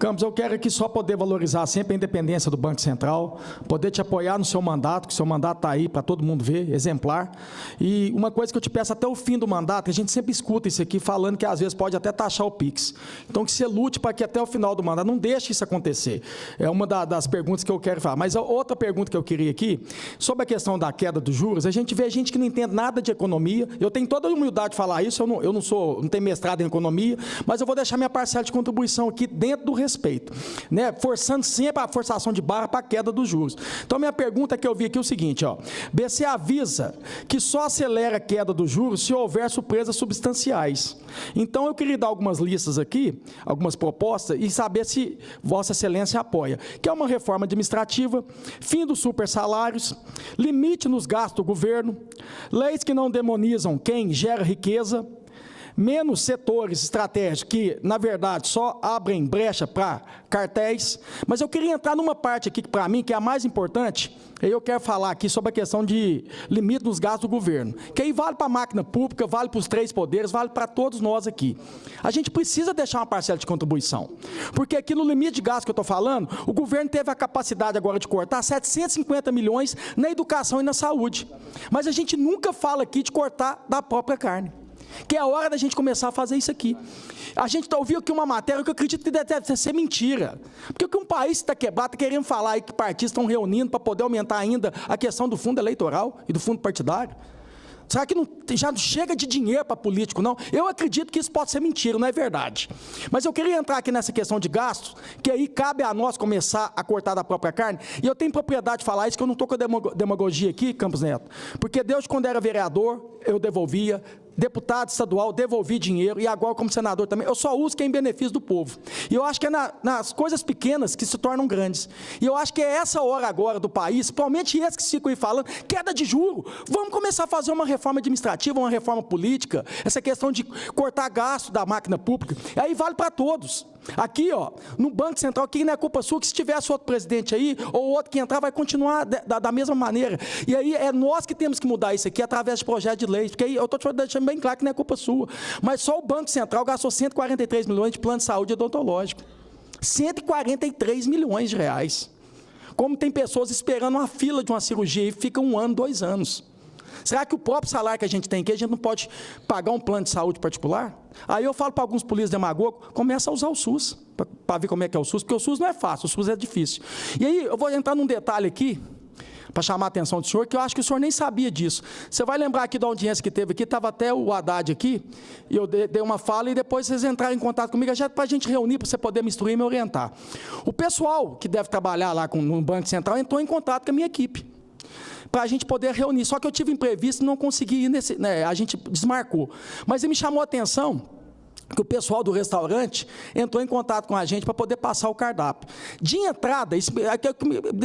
Campos, eu quero aqui só poder valorizar sempre a independência do Banco Central, poder te apoiar no seu mandato, que o seu mandato está aí para todo mundo ver, exemplar. E uma coisa que eu te peço até o fim do mandato, a gente sempre escuta isso aqui, falando que às vezes pode até taxar o PIX. Então, que você lute para que até o final do mandato, não deixe isso acontecer. É uma das perguntas que eu quero falar. Mas a outra pergunta que eu queria aqui, sobre a questão da queda dos juros, a gente vê gente que não entende nada de economia. Eu tenho toda a humildade de falar isso, eu não tenho mestrado em economia, mas eu vou deixar minha parcela de contribuição aqui dentro do respeito, né? Forçando sempre a forçação de barra para a queda dos juros. Então, minha pergunta que eu vi aqui é o seguinte, ó, BC avisa que só acelera a queda dos juros se houver surpresas substanciais. Então, eu queria dar algumas listas aqui, algumas propostas, e saber se Vossa Excelência apoia, que é uma reforma administrativa, fim dos supersalários, limite nos gastos do governo, leis que não demonizam quem gera riqueza, menos setores estratégicos que, na verdade, só abrem brecha para cartéis. Mas eu queria entrar numa parte aqui, que para mim, que é a mais importante, e eu quero falar aqui sobre a questão de limite nos gastos do governo, que aí vale para a máquina pública, vale para os três poderes, vale para todos nós aqui. A gente precisa deixar uma parcela de contribuição, porque aqui no limite de gasto que eu estou falando, o governo teve a capacidade agora de cortar 750 milhões na educação e na saúde. Mas a gente nunca fala aqui de cortar da própria carne, que é a hora da gente começar a fazer isso aqui. A gente ouviu aqui uma matéria que eu acredito que deve ser mentira. Porque o que um país está quebrado, está querendo falar aí que partidos estão reunindo para poder aumentar ainda a questão do fundo eleitoral e do fundo partidário. Será que já não chega de dinheiro para político, não? Eu acredito que isso pode ser mentira, não é verdade. Mas eu queria entrar aqui nessa questão de gastos, que aí cabe a nós começar a cortar da própria carne, e eu tenho propriedade de falar isso, que eu não estou com demagogia aqui, Campos Neto, porque Deus, quando era vereador, eu devolvia, deputado estadual, devolvi dinheiro, e agora como senador também, eu só uso que é em benefício do povo. E eu acho que é nas coisas pequenas que se tornam grandes. E eu acho que é essa hora agora do país, principalmente esses que ficam aí falando, queda de juro, vamos começar a fazer uma reforma administrativa, uma reforma política, essa questão de cortar gasto da máquina pública, e aí vale para todos. Aqui, ó, no Banco Central, que não é culpa sua, que se tivesse outro presidente aí, ou outro que entrar, vai continuar da mesma maneira. E aí é nós que temos que mudar isso aqui através de projeto de lei, porque aí eu estou te deixando bem claro que não é culpa sua. Mas só o Banco Central gastou 143 milhões de plano de saúde odontológico. 143 milhões de reais. Como tem pessoas esperando uma fila de uma cirurgia e fica 1 ano, 2 anos. Será que o próprio salário que a gente tem aqui, a gente não pode pagar um plano de saúde particular? Aí eu falo para alguns políticos demagogos, começa a usar o SUS, para ver como é que é o SUS, porque o SUS não é fácil, o SUS é difícil. E aí eu vou entrar num detalhe aqui, para chamar a atenção do senhor, que eu acho que o senhor nem sabia disso. Você vai lembrar aqui da audiência que teve aqui, estava até o Haddad aqui, e eu dei uma fala, e depois vocês entraram em contato comigo, já para a gente reunir, para você poder me instruir e me orientar. O pessoal que deve trabalhar lá no Banco Central entrou em contato com a minha equipe, para a gente poder reunir. Só que eu tive imprevisto e não consegui ir nesse, né, a gente desmarcou. Mas ele me chamou a atenção que o pessoal do restaurante entrou em contato com a gente para poder passar o cardápio. De entrada, isso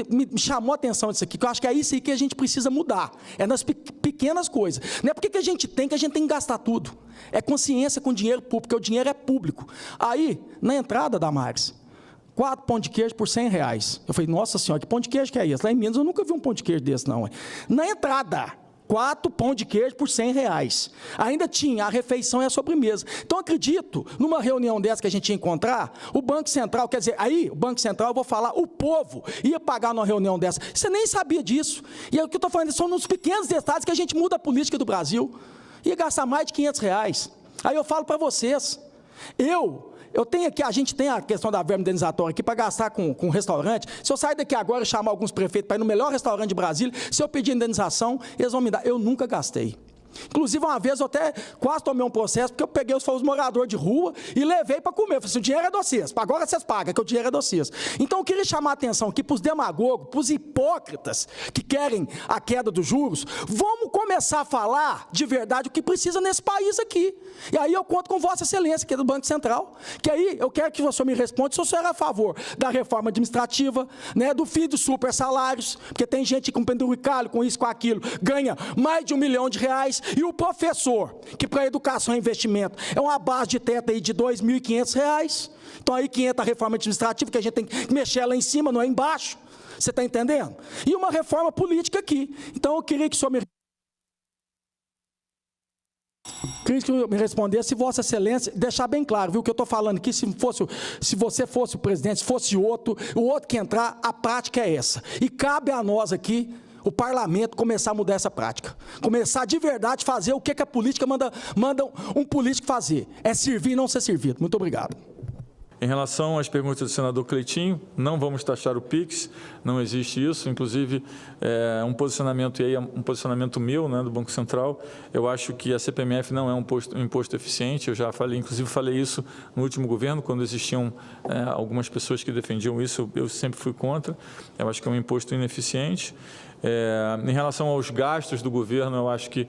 me chamou a atenção disso aqui, que eu acho que é isso aí que a gente precisa mudar. É nas pequenas coisas. Não é porque que a gente tem que gastar tudo. É consciência com dinheiro público, porque o dinheiro é público. Aí, na entrada, Damares, 4 pão de queijo por R$100. Eu falei, nossa senhora, que pão de queijo que é esse? Lá em Minas eu nunca vi um pão de queijo desse, não. Na entrada, 4 pão de queijo por R$100. Ainda tinha a refeição e a sobremesa. Então, acredito, numa reunião dessa que a gente ia encontrar, o Banco Central, quer dizer, aí, o Banco Central, eu vou falar, o povo ia pagar numa reunião dessa. Você nem sabia disso. E o que eu estou falando são nos pequenos detalhes que a gente muda a política do Brasil. Ia gastar mais de R$500. Aí eu falo para vocês, eu tenho aqui, a gente tem a questão da verba indenizatória aqui para gastar com restaurante. Se eu sair daqui agora e chamar alguns prefeitos para ir no melhor restaurante de Brasília, se eu pedir indenização, eles vão me dar. Eu nunca gastei. Inclusive, uma vez eu até quase tomei um processo, porque eu peguei os moradores de rua e levei para comer. Eu falei assim, o dinheiro é de vocês, agora vocês pagam, que o dinheiro é de vocês. Então, eu queria chamar a atenção aqui para os demagogos, para os hipócritas que querem a queda dos juros. Vamos começar a falar de verdade o que precisa nesse país aqui. E aí eu conto com Vossa Excelência, que é do Banco Central, que aí eu quero que o senhor me responda se o senhor é a favor da reforma administrativa, né, do fim dos super salários, porque tem gente com penduricalho, com isso, com aquilo, ganha mais de R$1 milhão, e o professor, que para educação e investimento é uma base de teto aí de R$2.500, então aí que entra a reforma administrativa, que a gente tem que mexer lá em cima, não é embaixo, você está entendendo? E uma reforma política aqui. Então eu queria que o senhor me... Queria que me respondesse, se Vossa Excelência, deixar bem claro, viu, que eu estou falando aqui, se você fosse o presidente, se fosse o outro que entrar, a prática é essa. E cabe a nós aqui, o parlamento, começar a mudar essa prática. Começar de verdade a fazer o que a política manda um político fazer. É servir e não ser servido. Muito obrigado. Em relação às perguntas do senador Cleitinho, não vamos taxar o PIX, não existe isso, inclusive um posicionamento, e aí um posicionamento meu, né, do Banco Central. Eu acho que a CPMF não é um imposto eficiente, eu já falei, inclusive falei isso no último governo, quando existiam algumas pessoas que defendiam isso, eu sempre fui contra. Eu acho que é um imposto ineficiente. Em relação aos gastos do governo, eu acho que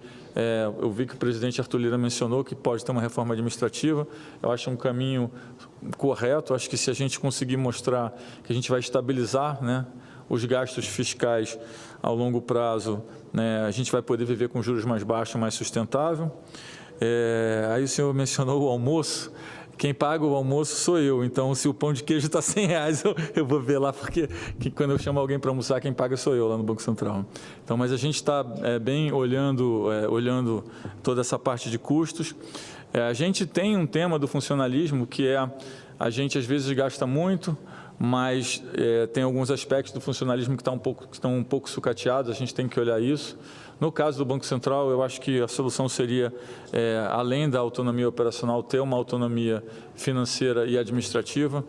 eu vi que o presidente Arthur Lira mencionou que pode ter uma reforma administrativa. Eu acho um caminho correto. Eu acho que se a gente conseguir mostrar que a gente vai estabilizar, né, os gastos fiscais ao longo prazo, né, a gente vai poder viver com juros mais baixos, mais sustentável. Aí o senhor mencionou o almoço. Quem paga o almoço sou eu, então se o pão de queijo está R$100, eu vou ver lá, porque quando eu chamo alguém para almoçar, quem paga sou eu lá no Banco Central. Então, mas a gente está bem olhando toda essa parte de custos. A gente tem um tema do funcionalismo que a gente às vezes gasta muito, mas tem alguns aspectos do funcionalismo que estão um pouco sucateados, a gente tem que olhar isso. No caso do Banco Central, eu acho que a solução seria, além da autonomia operacional, ter uma autonomia financeira e administrativa.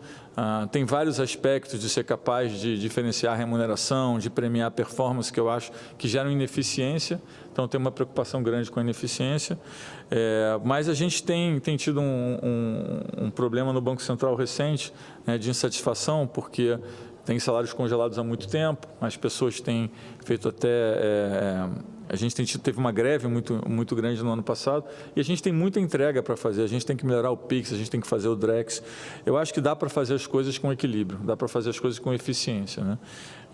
Tem vários aspectos de ser capaz de diferenciar a remuneração, de premiar a performance, que eu acho que geram ineficiência. Então, tem uma preocupação grande com a ineficiência. Mas a gente tem tido um problema no Banco Central recente, né, de insatisfação, porque tem salários congelados há muito tempo, as pessoas têm feito até... A gente teve uma greve muito grande no ano passado e a gente tem muita entrega para fazer. A gente tem que melhorar o PIX, a gente tem que fazer o Drex. Eu acho que dá para fazer as coisas com equilíbrio, dá para fazer as coisas com eficiência, né?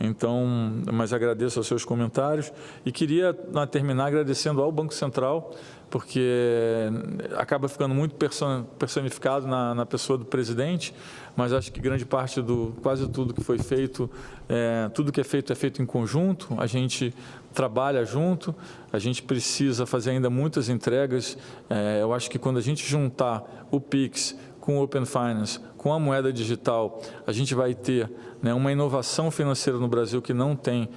Então, mas agradeço aos seus comentários e queria terminar agradecendo ao Banco Central, porque acaba ficando muito personificado na pessoa do presidente, mas acho que grande parte quase tudo que foi feito, tudo que é feito em conjunto, a gente trabalha junto, a gente precisa fazer ainda muitas entregas. Eu acho que quando a gente juntar o PIX com o Open Finance, com a moeda digital, a gente vai ter, né, uma inovação financeira no Brasil que não tem,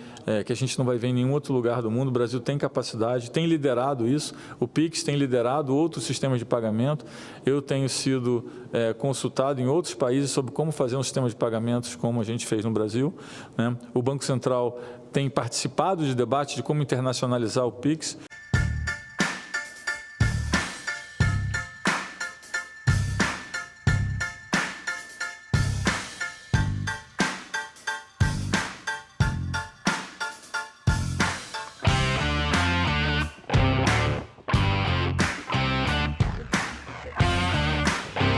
que a gente não vai ver em nenhum outro lugar do mundo. O Brasil tem capacidade, tem liderado isso, o PIX tem liderado outros sistemas de pagamento. Eu tenho sido consultado em outros países sobre como fazer um sistema de pagamentos como a gente fez no Brasil, né? O Banco Central tem participado de debate de como internacionalizar o PIX.